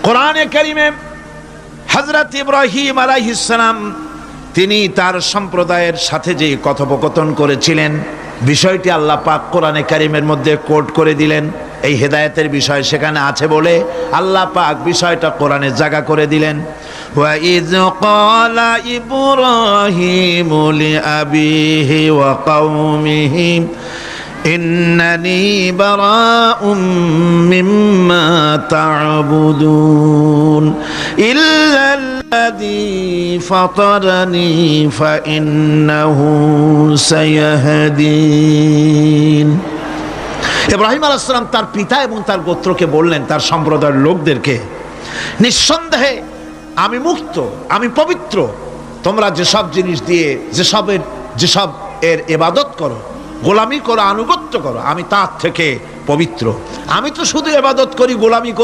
কোরআনে কারিমে হযরত ইব্রাহিম আলাইহিস সালাম তিনি তার সম্প্রদায়ের সাথে যে কথোপকথন করেছিলেন, বিষয়টি আল্লাহ পাক কোরআনে কারিমের মধ্যে কোট করে দিলেন। এই হেদায়েতের বিষয় সেখানে আছে বলে আল্লাহ পাক বিষয়টা কোরআনে জায়গা করে দিলেন। ওয়া ইয ক্বালা ইব্রাহিমু লিআবিহি ওয়া কওমিহি ইন্নানি বারাউম মিম্মা তা'বুদুন ইল্লাল্লাযী ফাতারানি ফাইন্নাহু সায়াহদিন। ইব্রাহিম আলাইহিস সালাম তার পিতা এবং তার গোত্রকে বললেন, তার সম্প্রদায়ের লোকদেরকে, নিঃসন্দেহে আমি মুক্ত, আমি পবিত্র। তোমরা যেসব জিনিস দিয়ে যেসব এর ইবাদত করো, গোলামি করো, আনুগত্য করো, আমি তার থেকে পবিত্র। আমি তো শুধু ইবাদত করি, গোলামি করি।